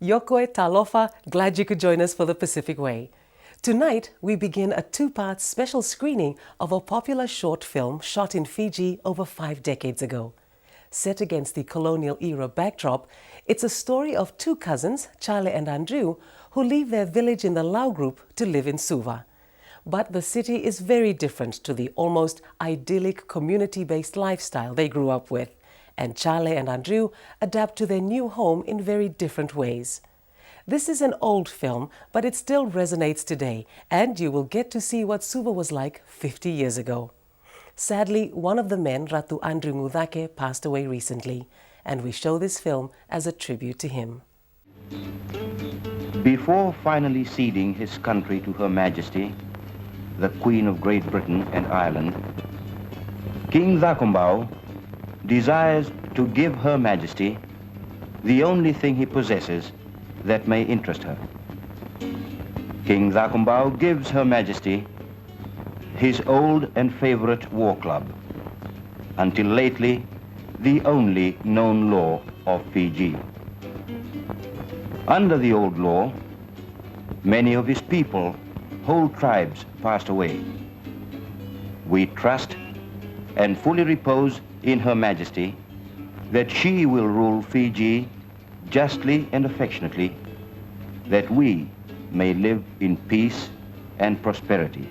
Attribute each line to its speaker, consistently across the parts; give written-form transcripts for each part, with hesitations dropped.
Speaker 1: Yokoe Talofa, glad you could join us for the Pacific Way. Tonight, we begin a two-part special screening of a popular short film shot in Fiji over 5 decades ago. Set against the colonial-era backdrop, it's a story of two cousins, Chale and Andrew, who leave their village in the Lau group to live in Suva. But the city is very different to the almost idyllic community-based lifestyle they grew up with, and Chale and Andrew adapt to their new home in very different ways. This is an old film, but it still resonates today, and you will get to see what Suva was like 50 years ago. Sadly, one of the men, Ratu Andrew Ngudake, passed away recently, and we show this film as a tribute to him.
Speaker 2: Before finally ceding his country to Her Majesty, the Queen of Great Britain and Ireland, King Thakombau desires to give Her Majesty the only thing he possesses that may interest her. King Thakombau gives Her Majesty his old and favorite war club, until lately the only known law of Fiji. Under the old law, many of his people, whole tribes, passed away. We trust and fully repose in Her Majesty that she will rule Fiji justly and affectionately, that we may live in peace and prosperity.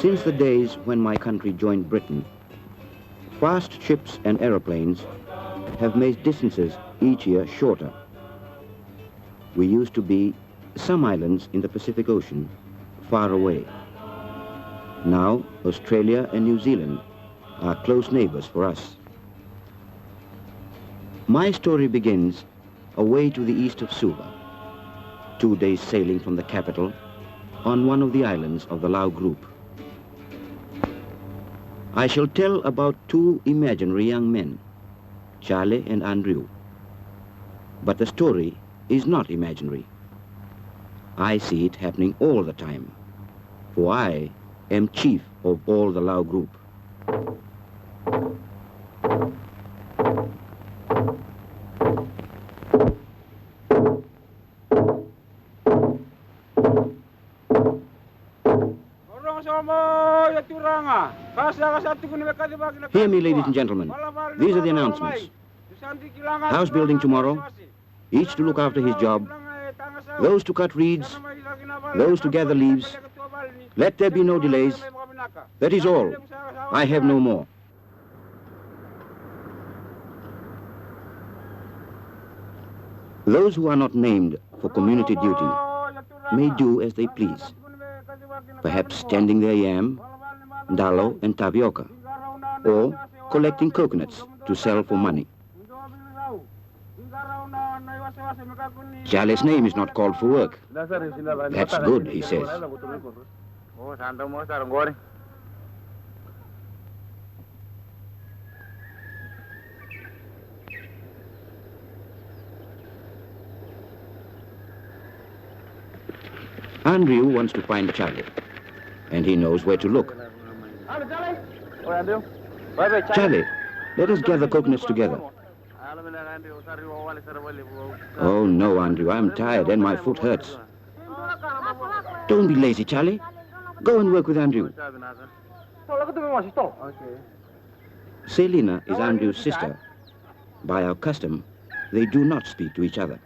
Speaker 2: Since the days when my country joined Britain, fast ships and aeroplanes have made distances each year shorter. We used to be some islands in the Pacific Ocean, far away. Now, Australia and New Zealand are close neighbors for us. My story begins away to the east of Suva, 2 days sailing from the capital, on one of the islands of the Lau group. I shall tell about two imaginary young men, Chale and Andrew. But the story is not imaginary. I see it happening all the time, for I am chief of all the Lau group. Hear me, ladies and gentlemen. These are the announcements. House building tomorrow, each to look after his job, those to cut reeds, those to gather leaves. Let there be no delays. That is all. I have no more. Those who are not named for community duty may do as they please, perhaps tending their yam, dalo and tapioca, or collecting coconuts to sell for money. Chale's name is not called for work. That's good, he says. Andrew wants to find Chale, and he knows where to look. Chale, let us gather coconuts together. Oh, no, Andrew, I'm tired and my foot hurts. Don't be lazy, Chale. Go and work with Andrew. Selina is Andrew's sister. By our custom, they do not speak to each other.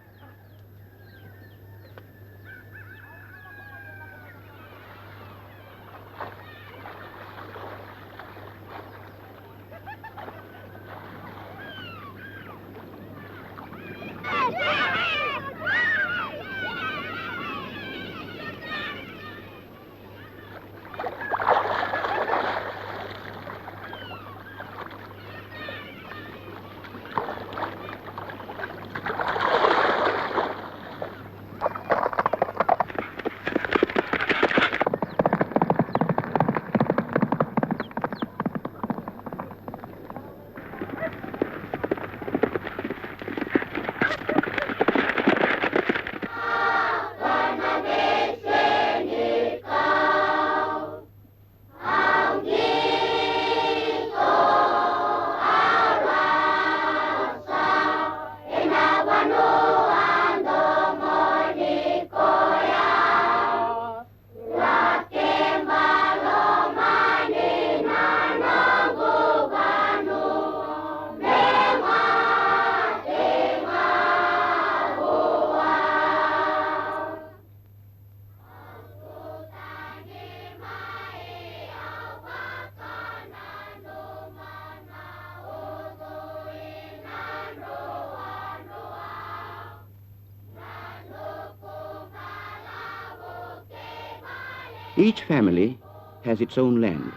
Speaker 2: Each family has its own land.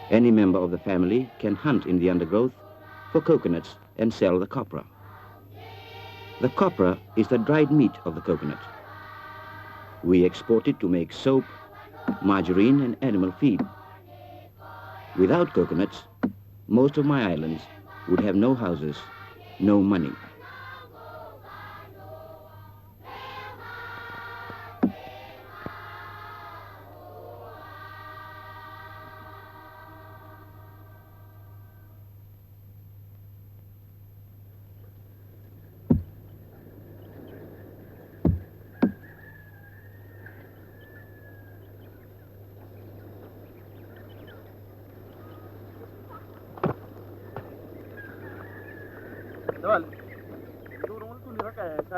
Speaker 2: Any member of the family can hunt in the undergrowth for coconuts and sell the copra. The copra is the dried meat of the coconut. We export it to make soap, margarine, and animal feed. Without coconuts, most of my islands would have no houses, no money.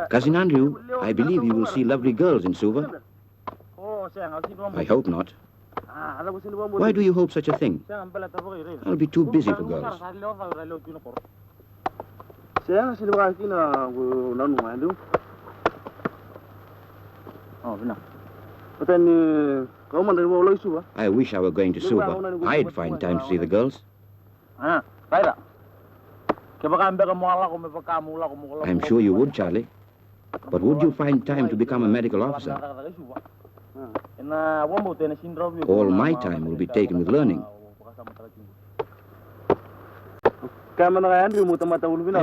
Speaker 2: Cousin Andrew, I believe you will see lovely girls in Suva. I hope not. Why do you hope such a thing? I'll be too busy for girls. I wish I were going to Suva. I'd find time to see the girls. I'm sure you would, Charlie. But would you find time to become a medical officer? All my time will be taken with learning. I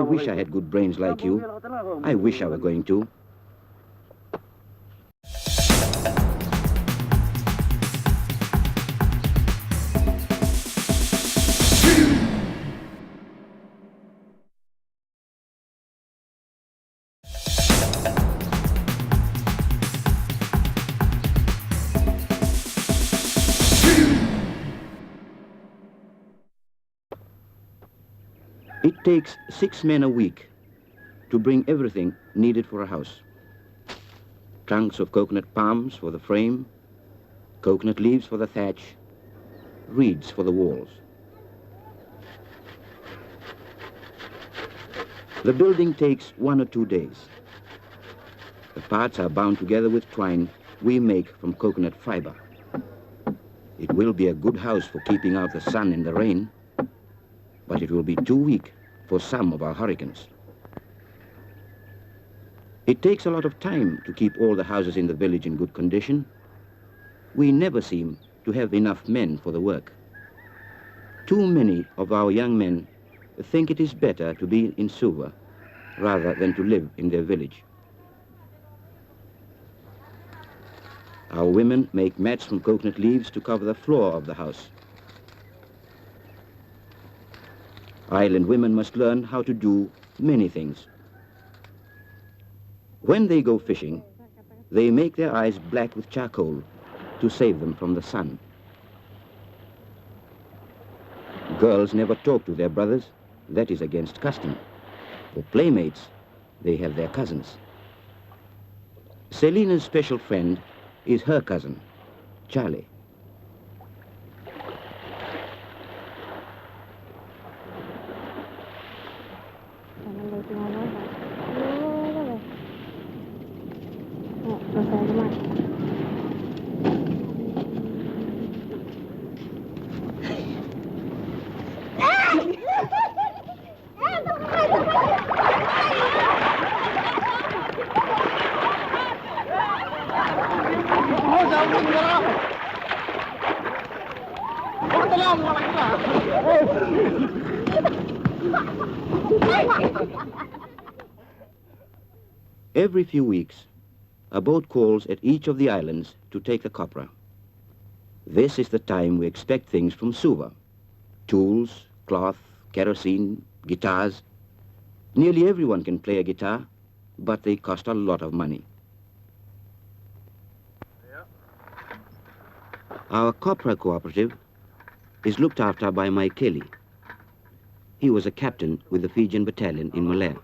Speaker 2: wish I had good brains like you. I wish I were going to. It takes 6 men a week to bring everything needed for a house. Trunks of coconut palms for the frame, coconut leaves for the thatch, reeds for the walls. The building takes 1 or 2 days. The parts are bound together with twine we make from coconut fiber. It will be a good house for keeping out the sun and the rain, but it will be too weak for some of our hurricanes. It takes a lot of time to keep all the houses in the village in good condition. We never seem to have enough men for the work. Too many of our young men think it is better to be in Suva rather than to live in their village. Our women make mats from coconut leaves to cover the floor of the house. Island women must learn how to do many things. When they go fishing, they make their eyes black with charcoal to save them from the sun. Girls never talk to their brothers. That is against custom. For playmates, they have their cousins. Selina's special friend is her cousin, Charlie. Every few weeks, a boat calls at each of the islands to take the copra. This is the time we expect things from Suva. Tools, cloth, kerosene, guitars. Nearly everyone can play a guitar, but they cost a lot of money. Our copra cooperative is looked after by Mike Kelly. He was a captain with the Fijian battalion in Malaya.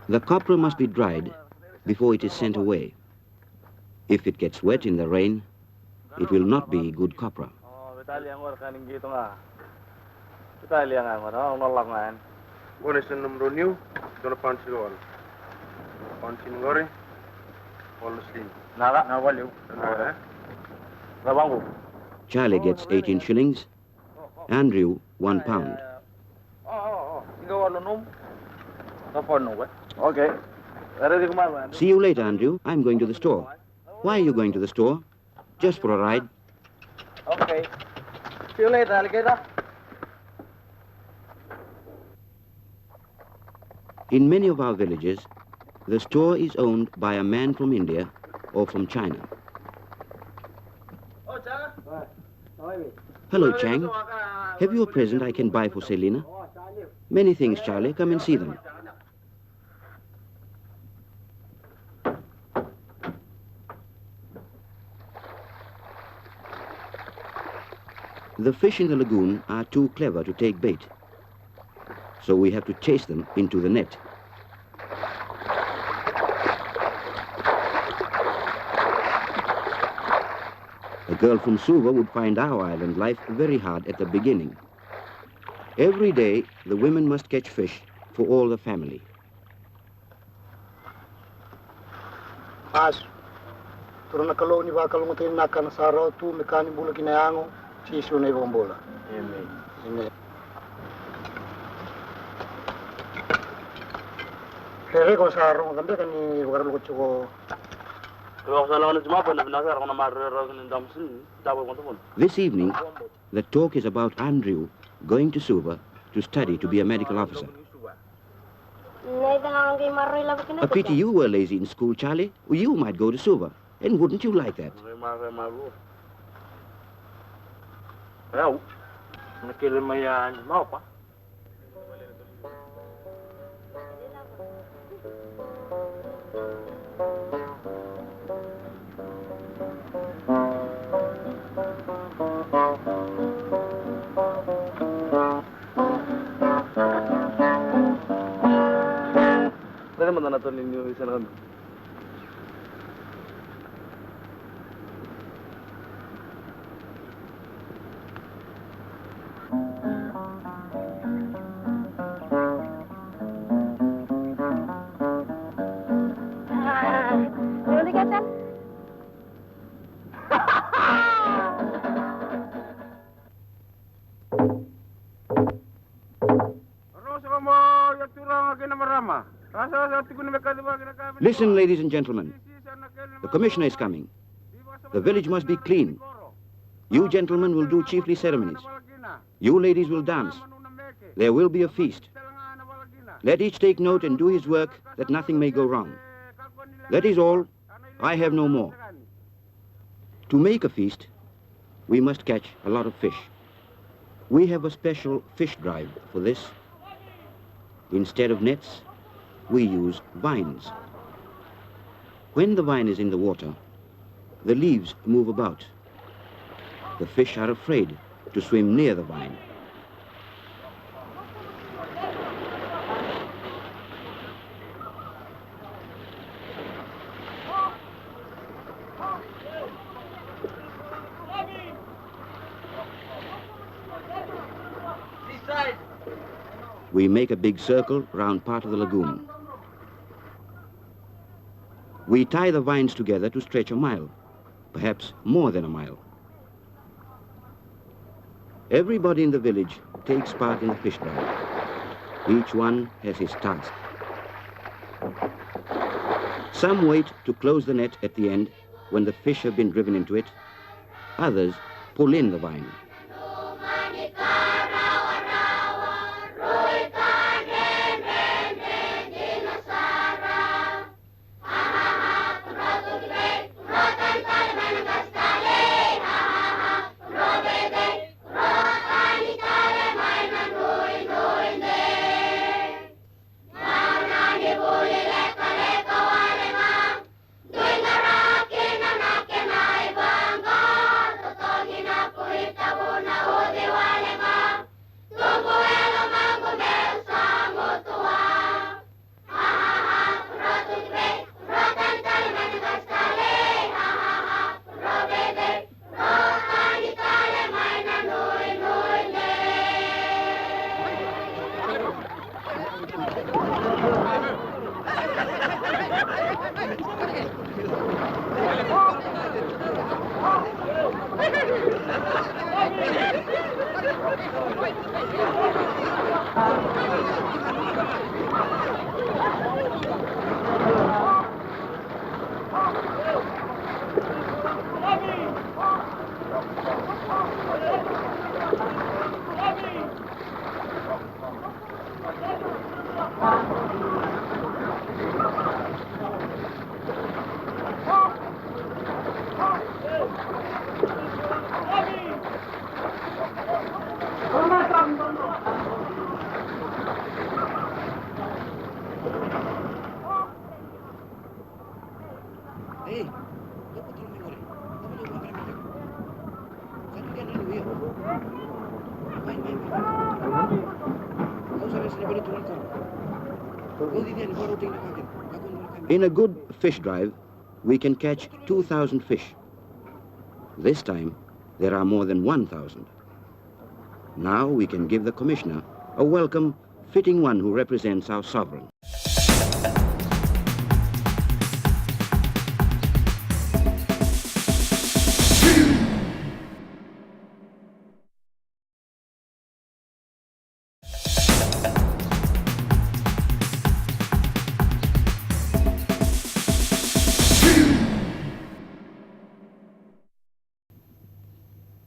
Speaker 2: The copra must be dried before it is sent away. If it gets wet in the rain, it will not be good copra. Charlie gets 18 shillings, Andrew 1 pound.
Speaker 3: Okay.
Speaker 2: See you later, Andrew. I'm going to the store. Why are you going to the store? Just for a ride.
Speaker 3: Okay. See you later, alligator.
Speaker 2: In many of our villages, the store is owned by a man from India or from China. Hello, Chang. Have you a present I can buy for Selina? Many things, Charlie. Come and see them. The fish in the lagoon are too clever to take bait, so we have to chase them into the net. A girl from Suva would find our island life very hard at the beginning. Every day, the women must catch fish for all the family.
Speaker 4: As turun kalau ni bakal ngutin nakan saro tu mekani bula kinayango si sunay bombola. Amen. Kere ko saro ngambe kani lugar lu ko.
Speaker 2: This evening, the talk is about Andrew going to Suva to study to be a medical officer. A pity you were lazy in school, Charlie. You might go to Suva. And wouldn't you like that? Listen, ladies and gentlemen. The commissioner is coming. The village must be clean. You gentlemen will do chiefly ceremonies. You ladies will dance. There will be a feast. Let each take note and do his work that nothing may go wrong. That is all. I have no more. To make a feast, we must catch a lot of fish. We have a special fish drive for this. Instead of nets, we use vines. When the vine is in the water, the leaves move about. The fish are afraid to swim near the vine. We make a big circle round part of the lagoon. We tie the vines together to stretch a mile, perhaps more than a mile. Everybody in the village takes part in the fish drive. Each one has his task. Some wait to close the net at the end when the fish have been driven into it. Others pull in the vine. In a good fish drive, we can catch 2,000 fish. This time, there are more than 1,000. Now we can give the commissioner a welcome fitting one who represents our sovereign.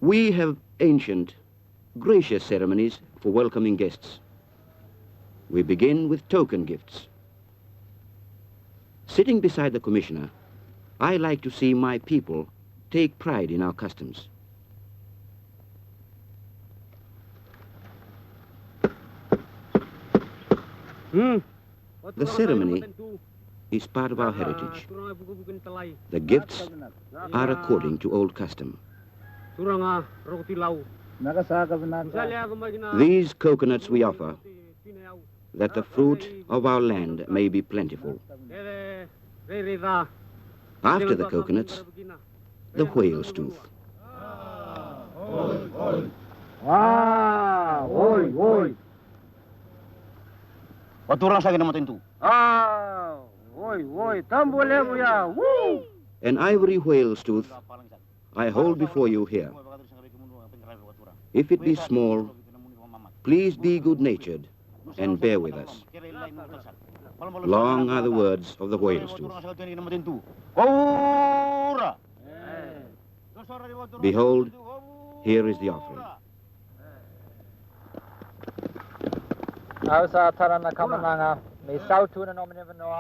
Speaker 2: We have ancient, gracious ceremonies for welcoming guests. We begin with token gifts. Sitting beside the commissioner, I like to see my people take pride in our customs. The ceremony is part of our heritage. The gifts are according to old custom. These coconuts we offer, that the fruit of our land may be plentiful. After the coconuts, the whale's tooth. An ivory whale's tooth I hold before you here. If it be small, please be good-natured and bear with us. Long are the words of the whale's tooth. Behold, here is the offering.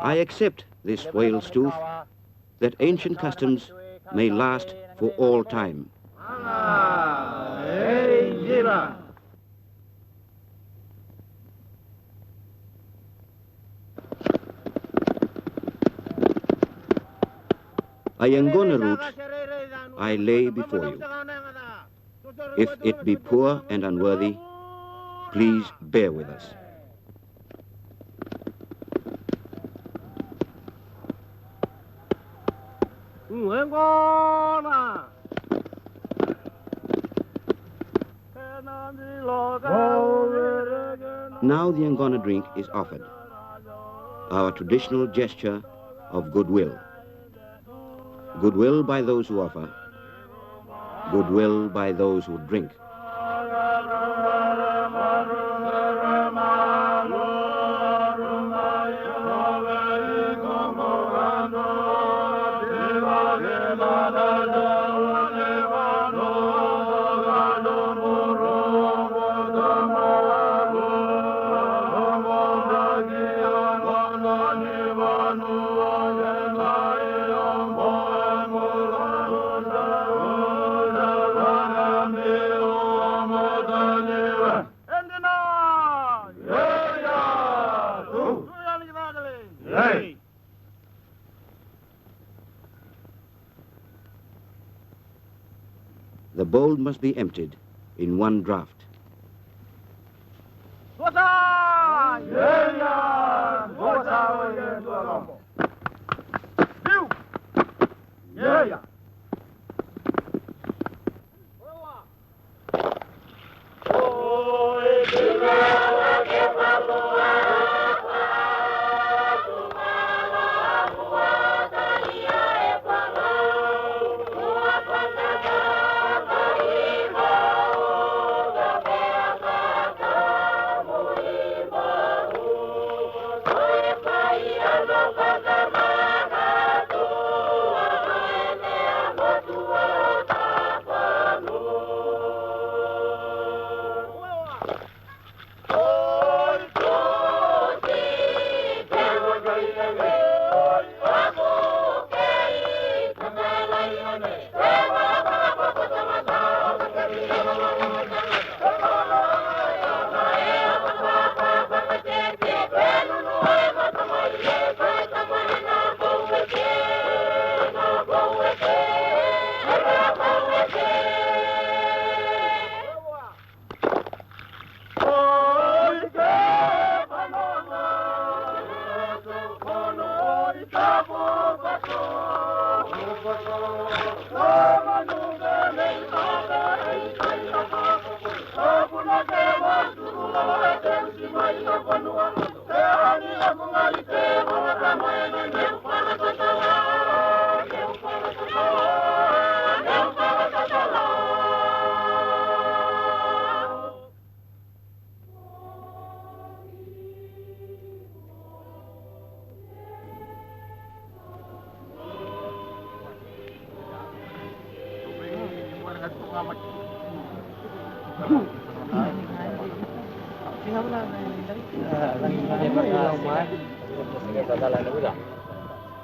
Speaker 2: I accept this whale's tooth, that ancient customs may last for all time. A Yangona root I lay before you. If it be poor and unworthy, please bear with us.
Speaker 3: Oh,
Speaker 2: Now the Ngona drink is offered, our traditional gesture of goodwill. Goodwill by those who offer, goodwill by those who drink. The bowl must be emptied in one draught.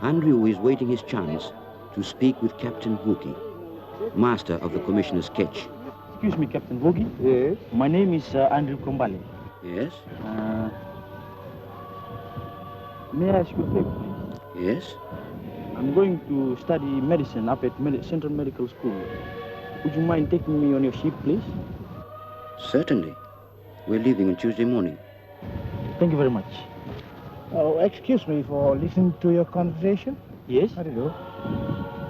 Speaker 2: Andrew is waiting his chance to speak with Captain Vuki, master of the Commissioner's ketch.
Speaker 5: Excuse me, Captain Vuki. Yes? My name is Andrew Kombale.
Speaker 2: Yes?
Speaker 5: May I ask you a favor, please?
Speaker 2: Yes?
Speaker 5: I'm going to study medicine up at Central Medical School. Would you mind taking me on your ship, please?
Speaker 2: Certainly. We're leaving on Tuesday morning.
Speaker 5: Thank you very much.
Speaker 4: Oh, excuse me for listening to your conversation.
Speaker 5: Yes?
Speaker 4: How do you do?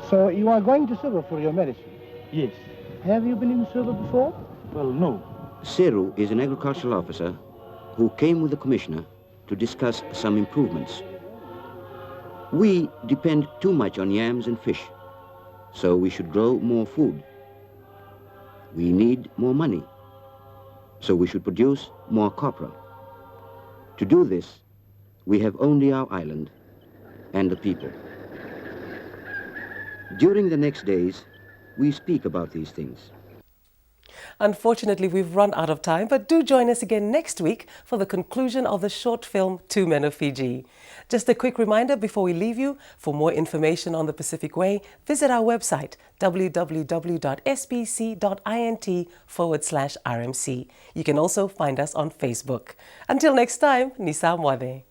Speaker 4: So you are going to Silver for your medicine?
Speaker 5: Yes.
Speaker 4: Have you been in Silver before?
Speaker 5: Well, no.
Speaker 2: Seru is an agricultural officer who came with the Commissioner to discuss some improvements. We depend too much on yams and fish, so we should grow more food. We need more money, so we should produce more copra. To do this, we have only our island and the people. During the next days, we speak about these things.
Speaker 1: Unfortunately, we've run out of time, but do join us again next week for the conclusion of the short film Two Men of Fiji. Just a quick reminder before we leave you, for more information on the Pacific Way, visit our website www.sbc.int/RMC. You can also find us on Facebook. Until next time, Nisa Mwade.